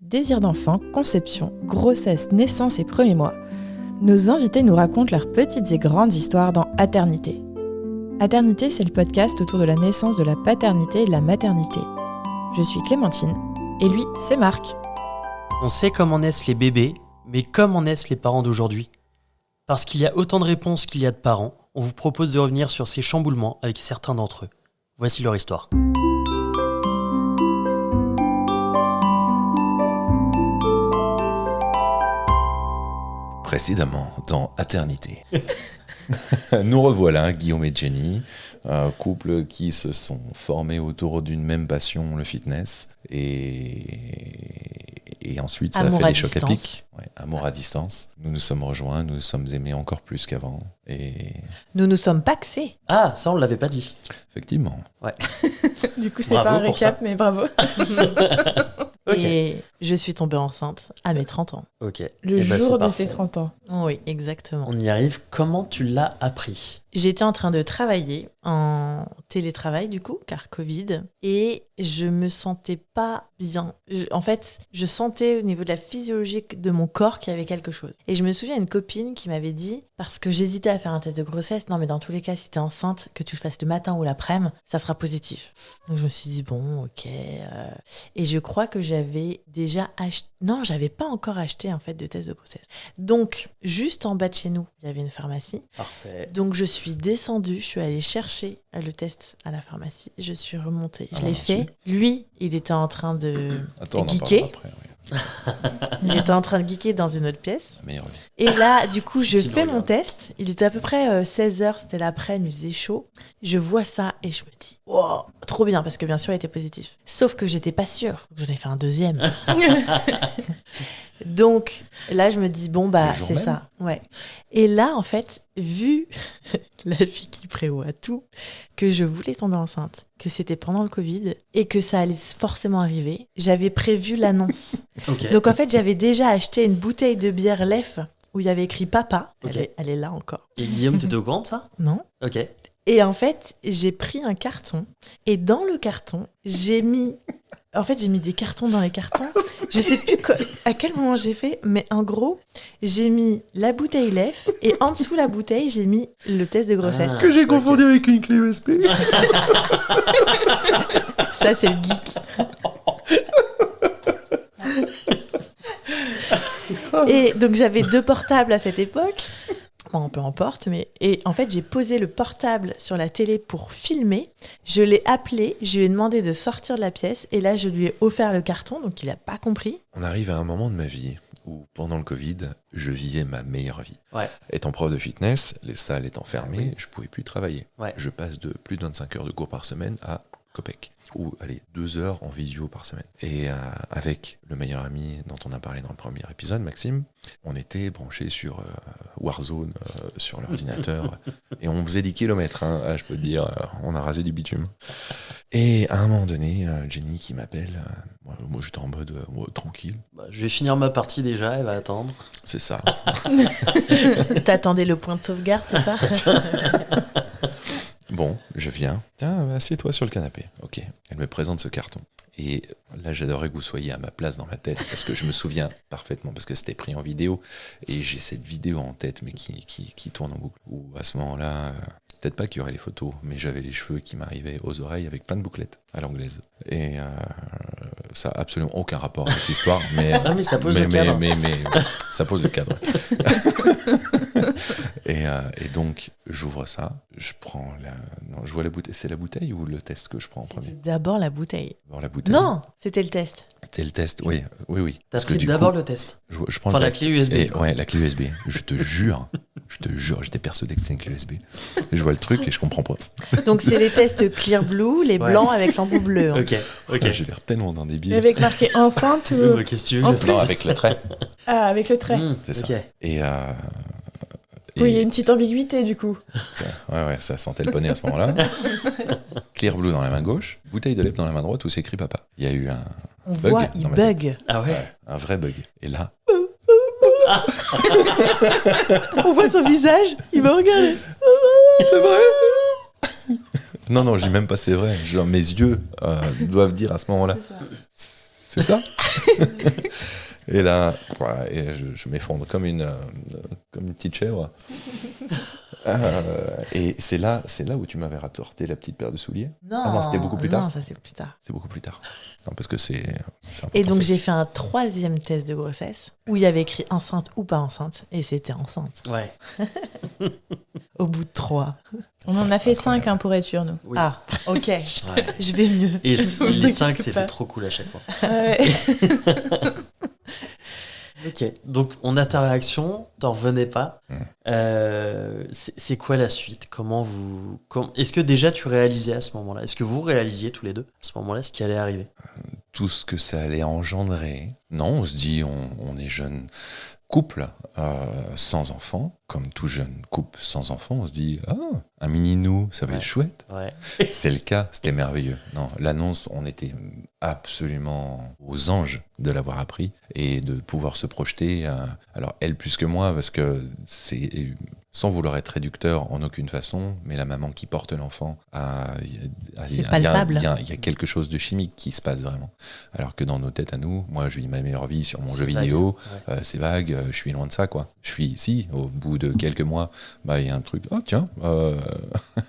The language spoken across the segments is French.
Désir d'enfant, conception, grossesse, naissance et premiers mois, nos invités nous racontent leurs petites et grandes histoires dans Aternité. Aternité, c'est le podcast autour de la naissance, de la paternité et de la maternité. Je suis Clémentine, et lui, c'est Marc. On sait comment naissent les bébés, mais comment naissent les parents d'aujourd'hui ? Parce qu'il y a autant de réponses qu'il y a de parents, on vous propose de revenir sur ces chamboulements avec certains d'entre eux. Voici leur histoire. Précédemment, dans Aternité. Nous revoilà, Guillaume et Jenny, un couple qui se sont formés autour d'une même passion, le fitness, et ensuite ça Amour a fait à des chocs à distance. pic. Ouais, amour à distance. Nous nous sommes rejoints, nous nous sommes aimés encore plus qu'avant, et Nous nous sommes paxés. Ah, ça on l'avait pas dit. effectivement, Du coup, c'est Bravo pas un pour récap, mais bravo. Ok. Et je suis tombée enceinte à mes 30 ans. Ok. Le Eh ben, jour c'est de parfait. tes 30 ans. Oui, exactement. On y arrive. Comment tu l'as appris ? J'étais en train de travailler en télétravail du coup, car Covid, et je me sentais pas bien. En fait, je sentais au niveau de la physiologie de mon corps qu'il y avait quelque chose. Et je me souviens d'une copine qui m'avait dit, parce que j'hésitais à faire un test de grossesse, non mais dans tous les cas, si t'es enceinte, que tu le fasses le matin ou l'après-midi, ça sera positif. Donc je me suis dit, bon, ok. Et je crois que j'avais déjà acheté... Non, j'avais pas encore acheté en fait de test de grossesse. Donc, juste en bas de chez nous, il y avait une pharmacie. Parfait. Donc je suis descendue, je suis allée chercher le test à la pharmacie, je suis remontée, je Ah, l'ai merci. fait. Lui, il était en train de attends, on en geeker, parlera après. Oui. il était en train de geeker dans une autre pièce. La meilleure vie. Et là, du coup, je Si tu le fais mon regardes. test, il était à peu près 16h, c'était l'après-midi, il faisait chaud. Je vois ça et je me dis, wow, trop bien, parce que bien sûr, il était positif. Sauf que j'étais pas sûre, j'en ai fait un deuxième. Donc là, je me dis, bon, bah, Le jour c'est même ça. Ouais. Et là, en fait, vu la fille qui prévoit tout, que je voulais tomber enceinte, que c'était pendant le Covid et que ça allait forcément arriver, j'avais prévu l'annonce. Ok. Donc en fait, j'avais déjà acheté une bouteille de bière Lef où il y avait écrit papa. Ok. Elle est là encore. Et Guillaume, t'étais au courant de ça ? Non. Ok. Et en fait, j'ai pris un carton et dans le carton, j'ai mis des cartons dans les cartons. Je sais plus à quel moment j'ai fait, mais en gros, j'ai mis la bouteille Lef et en dessous la bouteille, j'ai mis le test de grossesse. Ah. Que j'ai confondu avec une clé USB. Ça, c'est le geek. Et donc, j'avais 2 portables à cette époque. Bon, peu importe, mais... Et en fait, j'ai posé le portable sur la télé pour filmer. Je l'ai appelé, je lui ai demandé de sortir de la pièce. Et là, je lui ai offert le carton, donc il n'a pas compris. On arrive à un moment de ma vie où, pendant le Covid, je vivais ma meilleure vie. Ouais. Étant prof de fitness, les salles étant fermées, je pouvais plus travailler. Ouais. Je passe de plus de 25 heures de cours par semaine à Copec, ou allez, 2 heures en visio par semaine. Et avec le meilleur ami dont on a parlé dans le premier épisode, Maxime, on était branchés sur Warzone, sur l'ordinateur, et on faisait 10 kilomètres, hein, je peux te dire, on a rasé du bitume. Et à un moment donné, Jenny qui m'appelle, moi j'étais en mode tranquille, Bah, je vais finir ma partie déjà, elle va attendre. c'est ça. T'attendais le point de sauvegarde, c'est ça? Bon, je viens. Tiens, assieds-toi sur le canapé. Ok. Elle me présente ce carton. Et là, j'adorerais que vous soyez à ma place dans ma tête, parce que je me souviens parfaitement, parce que c'était pris en vidéo, et j'ai cette vidéo en tête, mais qui tourne en boucle. Où à ce moment-là, peut-être pas qu'il y aurait les photos, mais j'avais les cheveux qui m'arrivaient aux oreilles avec plein de bouclettes à l'anglaise. Et ça n'a absolument aucun rapport avec l'histoire, mais, Ah, mais ça pose le cadre. mais ça pose le cadre. Et donc, j'ouvre ça, je prends non, je vois la bouteille. C'est la bouteille ou le test que je prends en premier? D'abord la bouteille. D'abord la bouteille. Non, c'était le test. C'était le test, oui. T'as Parce que pris du d'abord coup, le test. je prends Enfin, le la test. clé USB. Et, quoi. ouais, la clé USB. Je te jure, j'étais persuadé que c'était une clé USB. Je vois le truc et je comprends pas. Donc c'est les tests Clear Blue, les Ouais. blancs avec l'embout bleu. hein. Ok. J'ai l'air tellement d'un débile. Avec marqué enceinte ou... Bah, qu'est-ce que tu veux En que je plus- Non, fasse avec le trait. Ah, avec le trait. C'est ça. Ok. Et Oui, il y a une petite ambiguïté du coup. ça sentait le poney à ce moment-là. Clear Blue dans la main gauche, bouteille de lait dans la main droite où c'est écrit papa. Il y a eu un On bug voit, il dans ma tête. bug. Ah ouais. Un vrai bug. Et là, On voit son visage, il me regarde. c'est vrai. Non, je dis même pas c'est vrai. Genre, mes yeux doivent dire à ce moment-là. C'est ça. Et là, et je m'effondre comme une petite chèvre. Et c'est là où tu m'avais rapporté la petite paire de souliers. Non, c'était beaucoup plus tard. Non, ça c'est plus tard. C'est beaucoup plus tard. Non, parce que c'est important. Et donc j'ai fait un 3e test de grossesse où il y avait écrit enceinte ou pas enceinte, et c'était enceinte. Ouais. Au bout de 3. On en a fait 5 pour être sûr, nous. Oui. Ah, ok. Ouais. Je vais mieux. Et Je les m'occupe 5, pas. c'était trop cool à chaque fois. Ouais. Ok, donc on a ta réaction, t'en revenais pas. C'est quoi la suite? Est-ce que déjà tu réalisais à ce moment-là? Est-ce que vous réalisiez tous les deux à ce moment-là ce qui allait arriver? Tout ce que ça allait engendrer. Non, on se dit, on est jeune couple sans enfant, comme tout jeune couple sans enfant, on se dit, un mini-nous, ça va être chouette. Ouais. C'est le cas, c'était merveilleux. Non, l'annonce, on était absolument aux anges de l'avoir appris et de pouvoir se projeter. Alors, elle plus que moi, parce que c'est, sans vouloir être réducteur en aucune façon, mais la maman qui porte l'enfant, C'est palpable. il y a quelque chose de chimique qui se passe vraiment. Alors que dans nos têtes à nous, moi, je vis ma meilleure vie sur mon C'est jeu vague. vidéo, Ouais. c'est vague, je suis loin de ça, quoi. Je suis ici, au bout de quelques mois, il y a un truc, oh tiens,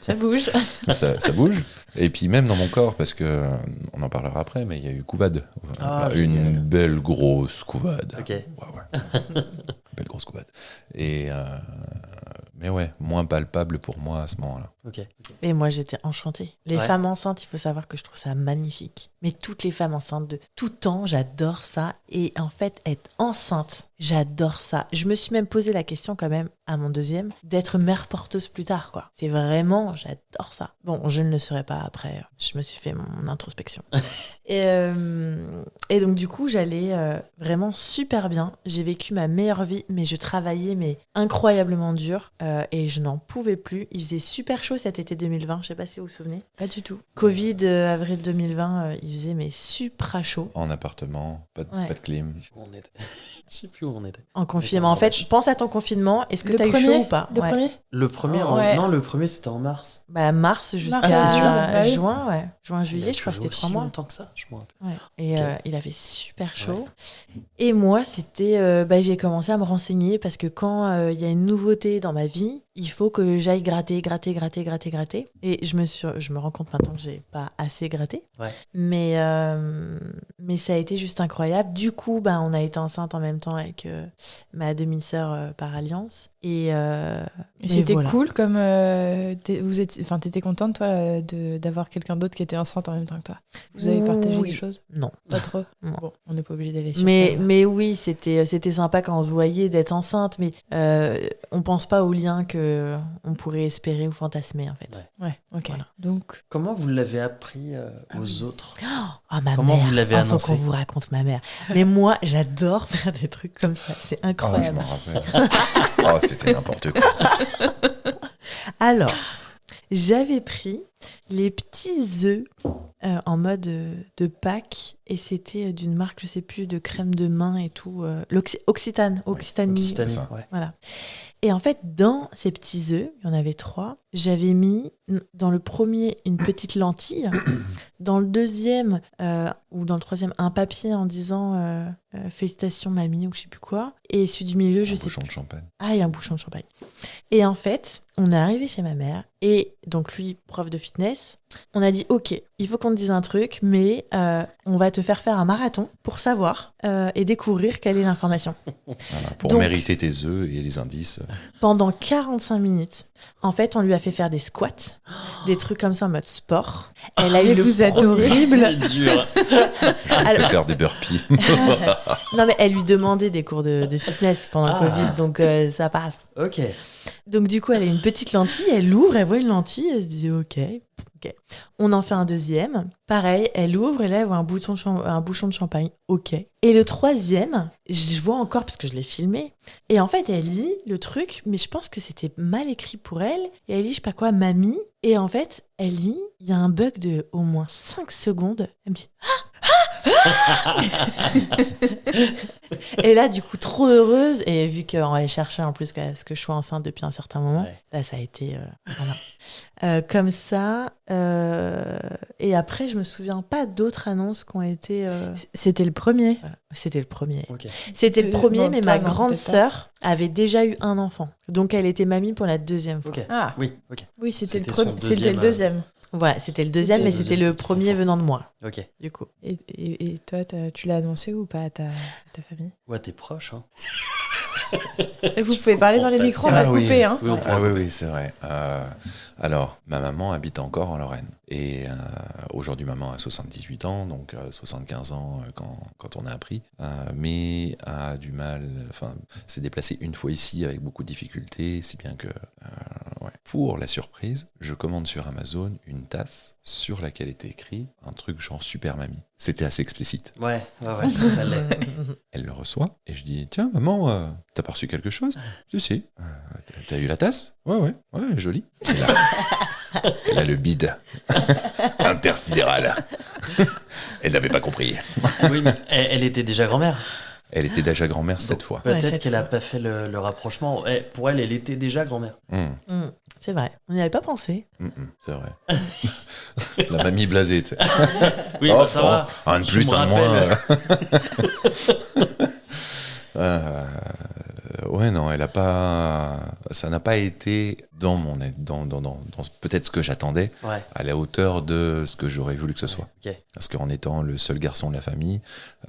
Ça bouge. ça bouge. Et puis même dans mon corps, parce que on en parlera après, mais il y a eu couvade. Ah, Une génial. belle grosse couvade. Ok. Ouais. Belle grosse couvade. Et mais ouais, moins palpable pour moi à ce moment-là. Ok. Et moi, j'étais enchantée. Les Ouais. femmes enceintes, il faut savoir que je trouve ça magnifique. Mais toutes les femmes enceintes de tout temps, j'adore ça. Et en fait, être enceinte, j'adore ça. Je me suis même posé la question quand même, à mon 2e, d'être mère porteuse plus tard, quoi. C'est vraiment, j'adore ça. Bon, je ne le serai pas après. Je me suis fait mon introspection. Et donc, du coup, j'allais vraiment super bien. J'ai vécu ma meilleure vie, mais je travaillais mais incroyablement dur. Et je n'en pouvais plus. Il faisait super chaud cet été 2020, je sais pas si vous vous souvenez. Pas du tout. Covid, avril 2020, il faisait mais super chaud. En appartement, pas Ouais. de clim. Où on était. Je sais plus où on était. En confinement. En fait, pense à ton confinement. Est-ce que Le t'as eu premier chaud ou pas? Le Ouais. premier Le premier, Ouais. non, le premier c'était en mars. Bah, mars jusqu'à Ah, c'est sûr. Bah oui. juin, ouais. Juin, Il juillet, a je crois que duré c'était 3 aussi mois. longtemps que ça, je me rappelle. Ouais. Et Ok. il avait super chaud. Et moi, c'était, j'ai commencé à me renseigner parce que quand il y a une nouveauté dans ma vie, il faut que j'aille gratter. Et je me rends compte maintenant que j'ai pas assez gratté. Ouais. Mais ça a été juste incroyable. Du coup, on a été enceinte en même temps avec ma demi-sœur par alliance. Et c'était voilà. cool comme t'étais contente toi d'avoir quelqu'un d'autre qui était enceinte en même temps que toi. Vous avez partagé Oui. des choses? Non. Pas trop. Non. Bon, on n'est pas obligé d'aller sur ce Mais, terrain. mais oui, c'était sympa quand on se voyait d'être enceinte, mais on pense pas au lien que on pourrait espérer ou fantasmer en fait. Ouais. Ouais, ok. Voilà. Donc Comment vous l'avez appris aux autres? Ah, ma Comment mère. vous l'avez Faut annoncé? qu'on vous raconte ma mère. Mais moi, j'adore faire des trucs comme ça. C'est Ah, je incroyable. m'en rappelle. Oh, c'était n'importe quoi. Alors, j'avais pris les petits œufs en mode de Pâques et c'était d'une marque, je sais plus, de crème de main et tout. Occitanie. Occitanie, ça. ouais. Voilà. Et en fait, dans ces petits œufs, il y en avait 3, j'avais mis dans le premier une petite lentille, dans le deuxième ou dans le troisième un papier en disant félicitations mamie ou je sais plus quoi. Et celui du milieu, je Un sais bouchon plus. de champagne. Ah, il y a un bouchon de champagne. Et en fait, on est arrivé chez ma mère et donc lui, prof de fitness, on a dit ok, il faut qu'on te dise un truc, mais on va te faire un marathon pour savoir et découvrir quelle est l'information. Voilà, pour Donc- mériter tes œufs et les indices. Pendant 45 minutes, en fait, on lui a fait faire des squats, des trucs comme ça en mode sport. Elle a eu mais le vous êtes premier- horrible. C'est dur. Je vais Alors- faire des burpees. Non, mais elle lui demandait des cours de fitness pendant le Ah. Covid, donc ça passe. Ok. Donc du coup, elle a une petite lentille, elle l'ouvre, elle voit une lentille, elle se dit ok. On en fait un deuxième. Pareil, elle ouvre et là, elle voit un bouchon de champagne. Ok. Et le troisième, je vois encore parce que je l'ai filmé. Et en fait, elle lit le truc, mais je pense que c'était mal écrit pour elle. Et elle lit, je sais pas quoi, mamie. Et en fait, elle lit, il y a un bug de au moins 5 secondes. Elle me dit ah, ah, ah. Et là, du coup, trop heureuse. Et vu qu'on allait chercher en plus à ce que je sois enceinte depuis un certain moment, Ouais. là, ça a été comme ça. Et après, je me souviens pas d'autres annonces qui ont été. C'était le premier. Voilà. C'était le premier. Ok. C'était le premier, Bon, mais toi, ma non, grande peut-être pas. sœur avait déjà eu un enfant. Donc, elle était mamie pour la deuxième fois. Ok. Ah, Oui, ok. oui, c'était le C'était son premier. C'était le deuxième, deuxième. Voilà, c'était le deuxième, C'était mais le c'était deuxième le petit premier enfant. venant de moi, Ok. du coup. Et toi, tu l'as annoncé ou pas à ta famille? Ouais, t'es proche, hein. Et vous pouvez parler dans les comprends micros, on pas va ça. couper. Ah Hein. Oui, on Ah pourra- oui, c'est vrai. Alors, ma maman habite encore en Lorraine. Et aujourd'hui, maman a 78 ans, donc 75 ans quand on a appris. Mais a du mal, enfin, s'est déplacée une fois ici avec beaucoup de difficultés, si bien que, ouais. Pour la surprise, je commande sur Amazon une tasse sur laquelle était écrit un truc genre Super Mamie. C'était assez explicite. Ouais, ça l'est. Elle le reçoit et je dis tiens maman, t'as pas reçu quelque chose? Si. T'as eu la tasse? Ouais, jolie. Et là le bide intersidéral. Elle n'avait pas compris. Oui, mais elle était déjà grand-mère. Elle était déjà grand-mère 7 fois. Ouais, Peut-être cette qu'elle a fois. pas fait le rapprochement. Pour elle était déjà grand-mère. C'est vrai, on n'y avait pas pensé. C'est vrai. La mamie blasée, tu sais. Oui, Oh, bah, ça va. un de Je plus, me un de rappelle. moins. Ouais, non, elle a pas. Ça n'a pas été dans peut-être ce que j'attendais, Ouais, à la hauteur de ce que j'aurais voulu que ce soit. ok. Parce qu'en étant le seul garçon de la famille,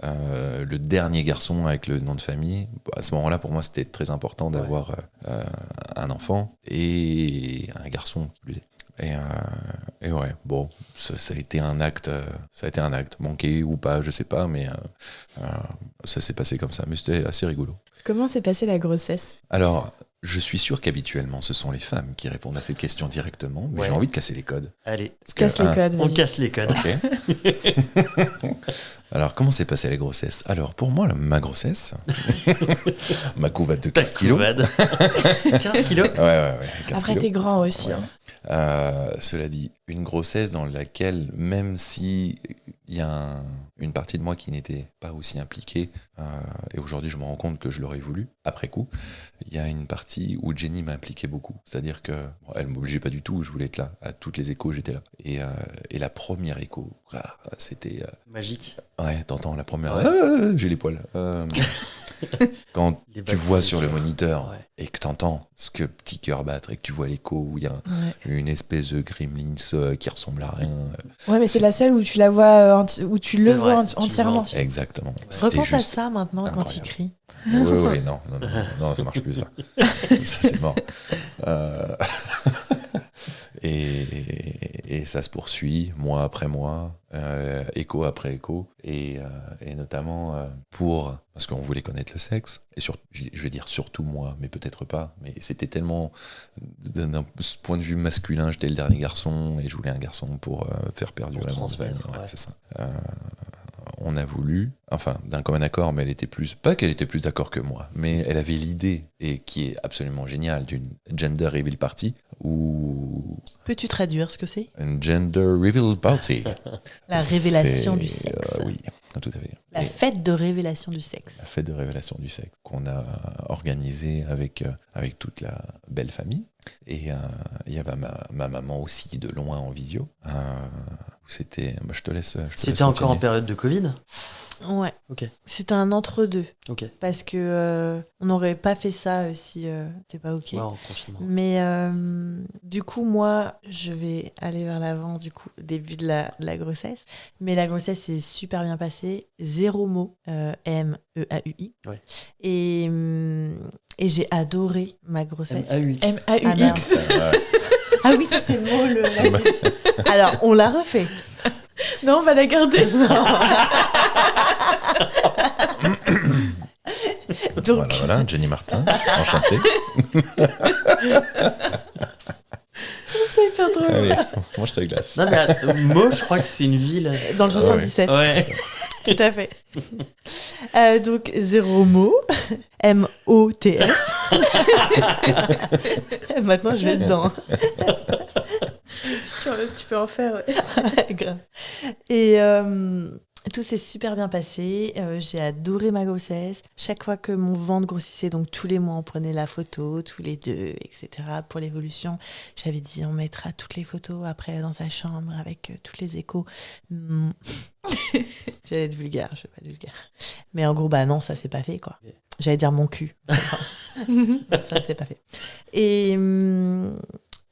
le dernier garçon avec le nom de famille, à ce moment-là, pour moi, c'était très important d'avoir un enfant et un garçon. Et ouais, bon, ça a été un acte, manqué ou pas, je sais pas, mais ça s'est passé comme ça. Mais c'était assez rigolo. Comment s'est passée la grossesse? Alors, je suis sûr qu'habituellement, ce sont les femmes qui répondent à cette question directement, mais Ouais. j'ai envie de casser les codes. Allez, Parce Casse les codes, on vas-y. casse les codes. Ok. Alors, comment s'est passée la grossesse? Alors, pour moi, ma grossesse, ma couvade de 15 kilos. Couvade. 15 kilos. Ouais, 15 Après, kilos. t'es grand aussi. Ouais. Hein. Cela dit, une grossesse dans laquelle, même si il y a une partie de moi qui n'était pas aussi impliquée, et aujourd'hui je me rends compte que je l'aurais voulu, après coup, il y a une partie où Jenny m'a impliqué beaucoup. C'est-à-dire que elle m'obligeait pas du tout, je voulais être là. À toutes les échos, j'étais là. Et la première écho, c'était... Magique. ouais, t'entends la première... Ouais. J'ai les poils. Quand Les tu vaccins, vois les sur le cœurs. moniteur Ouais. et que t'entends ce que petit cœur battre et que tu vois l'écho où il y a une espèce de gremlins qui ressemble à rien. Ouais, mais c'est la seule où tu la vois, où tu C'est le vois vrai, tu le vois entièrement. entier. Exactement. C'était Repense à juste... ça maintenant quand il incroyable. crie. Oui, non, ça marche plus, ça. Ça, c'est mort. Et ça se poursuit, mois après mois, écho après écho, et notamment parce qu'on voulait connaître le sexe, et je vais dire surtout moi, mais peut-être pas, mais c'était tellement, d'un point de vue masculin, j'étais le dernier garçon, et je voulais un garçon pour faire perdurer Pour mon transmettre, règne, ouais. c'est ça. On a voulu, enfin d'un commun accord, mais elle était pas qu'elle était plus d'accord que moi, mais elle avait l'idée, et qui est absolument géniale, d'une gender reveal party, ou Peux-tu traduire ce que c'est? une gender reveal party. La révélation C'est, du sexe. oui, tout à fait. La Et fête de révélation du sexe. la fête de révélation du sexe qu'on a organisée avec toute la belle famille. Et il y avait ma maman aussi de loin en visio. C'était, je te laisse. C'était encore en période de Covid. Ouais. Ok. C'était un entre-deux. Ok. Parce que on n'aurait pas fait ça si c'est pas OK. Ouais, en confinement. Mais du coup, moi, je vais aller vers l'avant du coup, début de la grossesse. Mais la grossesse s'est super bien passée. 0 mot, M-E-A-U-I. Ouais. Et j'ai adoré ma grossesse. M-A-U-X. M-A-U-X. Ah oui, ça c'est le mot. Alors, on l'a refait. Non, on va la garder. Donc, Voilà, Jenny Martin, enchantée. je trouve ça hyper drôle. Allez, mange ta glace. Non, mais Meaux, je crois que c'est une ville. Dans le 77. Ouais. Tout à fait. Donc, 0 mot. M-O-T-S. Maintenant, je vais dedans. Tu peux en faire. Ouais. Grave. Et Tout s'est super bien passé. J'ai adoré ma grossesse. Chaque fois que mon ventre grossissait, donc tous les mois, on prenait la photo, tous les deux, etc. Pour l'évolution, j'avais dit on mettra toutes les photos après dans sa chambre avec toutes les échos. J'allais être vulgaire, je vais pas être vulgaire. Mais en gros, bah non, ça s'est pas fait, quoi. J'allais dire mon cul. Ça ne s'est pas fait.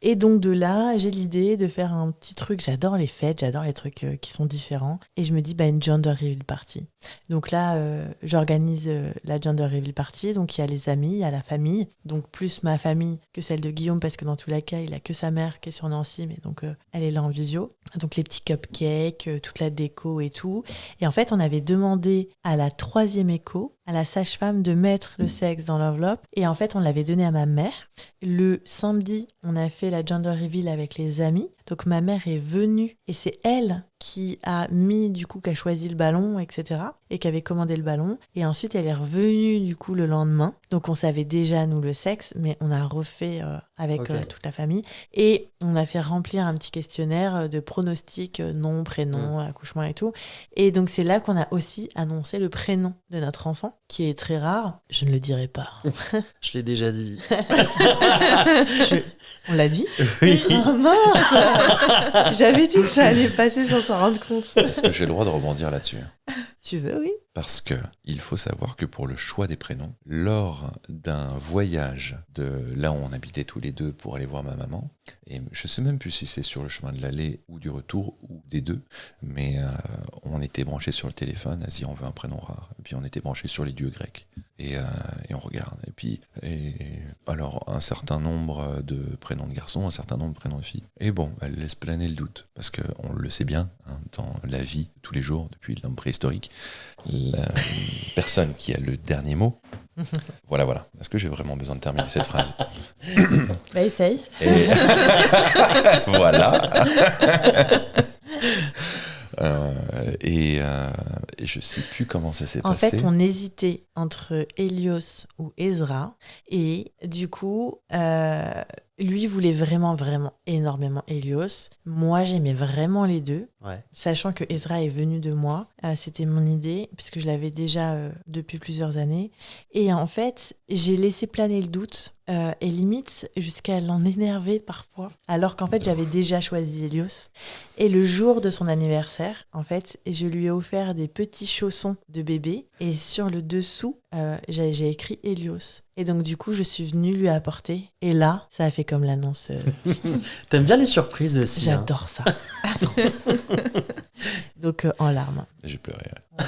Et donc de là, j'ai l'idée de faire un petit truc. J'adore les fêtes, j'adore les trucs qui sont différents. Et je me dis, une gender reveal party. Donc là, j'organise la gender reveal party. Donc il y a les amis, il y a la famille. Donc plus ma famille que celle de Guillaume, parce que dans tous les cas, il a que sa mère qui est sur Nancy, mais donc elle est là en visio. Donc les petits cupcakes, toute la déco et tout. Et en fait, on avait demandé à la 3e écho, à la sage-femme, de mettre le sexe dans l'enveloppe. Et en fait, on l'avait donné à ma mère. Le samedi, on a fait la gender reveal avec les amis. Donc ma mère est venue et c'est elle qui a mis, du coup, qui a choisi le ballon, etc. et qui avait commandé le ballon. Et ensuite, elle est revenue, du coup, le lendemain. Donc on savait déjà, nous, le sexe, mais on a refait avec toute la famille. Et on a fait remplir un petit questionnaire de pronostics, nom, prénom, accouchement et tout. Et donc c'est là qu'on a aussi annoncé le prénom de notre enfant, qui est très rare. Je ne le dirai pas. Je l'ai déjà dit. On l'a dit? Oui. Oh mince. J'avais dit que ça allait passer sans s'en rendre compte. Est-ce que j'ai le droit de rebondir là-dessus? Tu veux, oui. Parce que il faut savoir que pour le choix des prénoms, lors d'un voyage de là où on habitait tous les deux pour aller voir ma maman, et je sais même plus si c'est sur le chemin de l'aller ou du retour ou des deux, mais on était branchés sur le téléphone, Asie, on veut un prénom rare, et puis on était branchés sur les dieux grecs, et on regarde, et puis alors un certain nombre de prénoms de garçons, un certain nombre de prénoms de filles, et bon, elle laisse planer le doute, parce qu'on le sait bien, dans la vie, tous les jours, depuis l'homme préhistorique, la personne qui a le dernier mot. Voilà. Est-ce que j'ai vraiment besoin de terminer cette phrase? Essaye. Et... voilà. Et je sais plus comment ça s'est passé. En fait, on hésitait entre Hélios ou Ezra. Et du coup, lui voulait vraiment énormément Hélios. Moi, j'aimais vraiment les deux. Ouais. Sachant que Ezra est venu de moi. C'était mon idée, puisque je l'avais déjà depuis plusieurs années. Et en fait, j'ai laissé planer le doute. Et limite, jusqu'à l'en énerver parfois. Alors qu'en fait, j'avais déjà choisi Hélios. Et le jour de son anniversaire, en fait, je lui ai offert des petits chaussons de bébé. Et sur le dessous, j'ai écrit Hélios. Et donc, du coup, je suis venue lui apporter. Et là, ça a fait comme l'annonce. T'aimes bien les surprises aussi. J'adore ça. Donc, en larmes. J'ai pleuré. Ouais.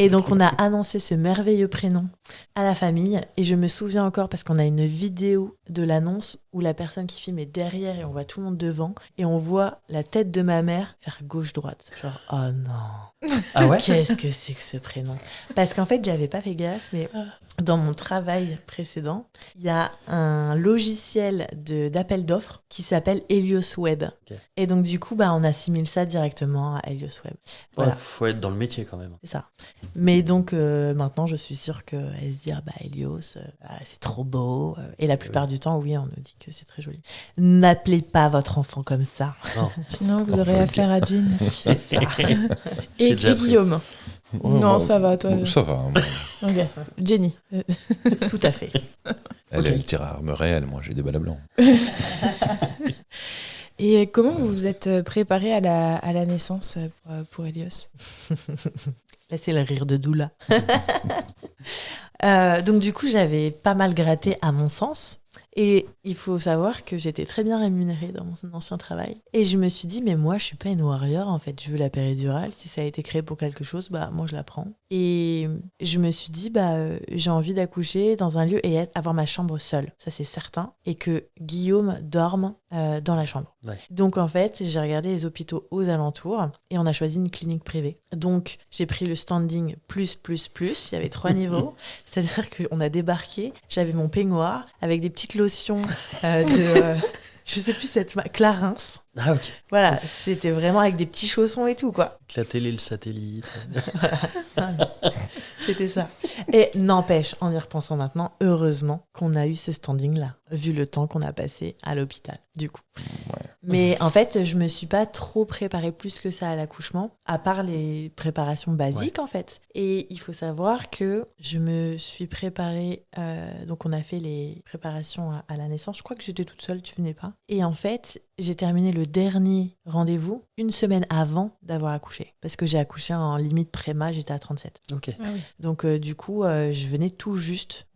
Et donc, on a annoncé ce merveilleux prénom à la famille. Et je me souviens encore parce qu'on a une vidéo de l'annonce où la personne qui filme est derrière et on voit tout le monde devant. Et on voit la tête de ma mère faire gauche-droite. Genre, oh non. Ah ouais? Qu'est-ce que c'est que ce prénom? Parce qu'en fait, j'avais pas fait gaffe, mais dans mon travail précédent, il y a un logiciel d'appel d'offres qui s'appelle Hélios Web. Okay. Et donc, du coup, on assimile ça directement à Hélios Web. Voilà. Faut être dans le métier quand même. C'est ça. Mais donc, maintenant, je suis sûre qu'elle se dit, Hélios, c'est trop beau. Et la plupart du temps, oui, on nous dit que c'est très joli. N'appelez pas votre enfant comme ça. Non. Sinon, vous aurez affaire à Jean. C'est ça. Et déjà Guillaume. Non, ça va, toi. Ça va. Ok. Jenny. Tout à fait. Elle tire à arme réelle, moi j'ai des balles à blanc. Et comment vous vous êtes préparé à la naissance pour Hélios? Là, c'est le rire de Doula. Donc, du coup, j'avais pas mal gratté à mon sens. Et il faut savoir que j'étais très bien rémunérée dans mon ancien travail. Et je me suis dit, mais moi, je suis pas une warrior, en fait. Je veux la péridurale. Si ça a été créé pour quelque chose, moi, je la prends. Et je me suis dit, j'ai envie d'accoucher dans un lieu et avoir ma chambre seule. Ça, c'est certain. Et que Guillaume dorme dans la chambre. Ouais. Donc, en fait, j'ai regardé les hôpitaux aux alentours et on a choisi une clinique privée. Donc, j'ai pris le standing plus. Il y avait 3 niveaux. C'est-à-dire qu'on a débarqué. J'avais mon peignoir avec des petites lotions je sais plus, cette Clarins. Ah, ok. Voilà, c'était vraiment avec des petits chaussons et tout, quoi. La télé, le satellite. C'était ça. Et n'empêche, en y repensant maintenant, heureusement qu'on a eu ce standing-là, vu le temps qu'on a passé à l'hôpital, du coup. Ouais. Mais en fait, je me suis pas trop préparée plus que ça à l'accouchement, à part les préparations basiques en fait. Et il faut savoir que je me suis préparée, donc on a fait les préparations à la naissance. Je crois que j'étais toute seule, tu venais pas. Et en fait, j'ai terminé le dernier rendez-vous une semaine avant d'avoir accouché. Parce que j'ai accouché en limite préma, j'étais à 37. Ok. Ah oui. Donc du coup, je venais tout juste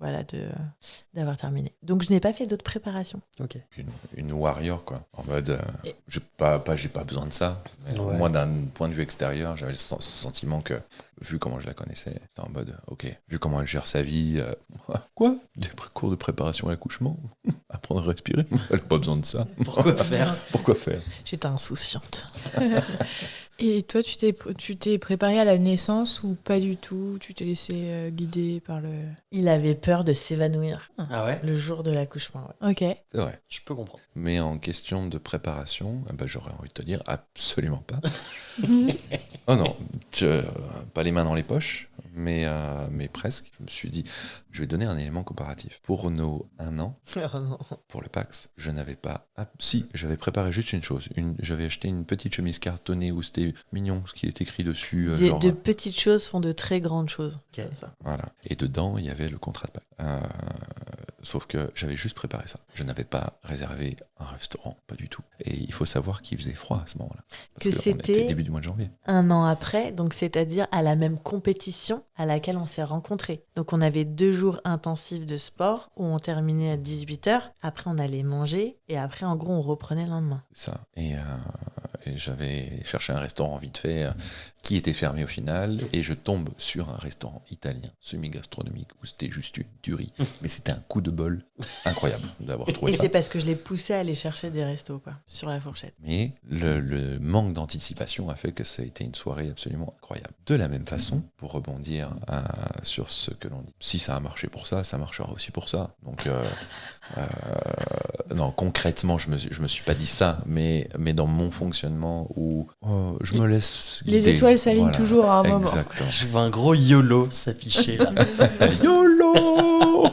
d'avoir terminé. Donc je n'ai pas fait d'autres préparations. Ok. Une warrior, quoi. En mode, j'ai pas besoin de ça. Mais Ouais. moi, d'un point de vue extérieur, j'avais le sentiment que, vu comment je la connaissais, c'était en mode, ok, vu comment elle gère sa vie, quoi? Des cours de préparation à l'accouchement? Apprendre à respirer? Elle n'a pas besoin de ça. Pourquoi faire? Pourquoi faire? J'étais insouciante. Et toi, tu t'es préparée à la naissance ou pas du tout? Tu t'es laissée guider par le... Il avait peur de s'évanouir Ah ouais? le jour de l'accouchement. Ouais. Ok. C'est vrai. Je peux comprendre. Mais en question de préparation, j'aurais envie de te dire absolument pas. Oh non, pas les mains dans les poches, mais presque. Je me suis dit, je vais donner un élément comparatif. Pour nos 1 an, pour le Pax, je n'avais pas... Ah, si, j'avais préparé juste une chose. J'avais acheté une petite chemise cartonnée où c'était mignon, ce qui est écrit dessus. De petites choses font de très grandes choses. Ok. Comme ça. Voilà. Et dedans, il y avait le contrat de Pâques. Sauf que j'avais juste préparé ça. Je n'avais pas réservé un restaurant, pas du tout. Et il faut savoir qu'il faisait froid à ce moment-là. Parce Que qu'on c'était- était début du mois de janvier. 1 an après, donc c'est-à-dire à la même compétition à laquelle on s'est rencontrés. Donc on avait 2 jours intensifs de sport où on terminait à 18h. Après, on allait manger et après, en gros, on reprenait le lendemain. Ça. Et j'avais cherché un restaurant vite fait qui était fermé au final. Et je tombe sur un restaurant italien, semi-gastronomique, où c'était juste une tuerie. Mais c'était un coup de bol incroyable d'avoir trouvé Et ça. c'est parce que je l'ai poussé à aller chercher des restos, quoi, sur la fourchette. Mais le manque d'anticipation a fait que ça a été une soirée absolument incroyable. De la même façon, pour rebondir sur ce que l'on dit, si ça a marché pour ça, ça marchera aussi pour ça. Donc, non, concrètement, je me suis pas dit ça, mais dans mon fonctionnement où je me laisse Les guider. étoiles s'alignent Voilà. toujours à un moment. Exactement. Je vois un gros YOLO s'afficher là. YOLO.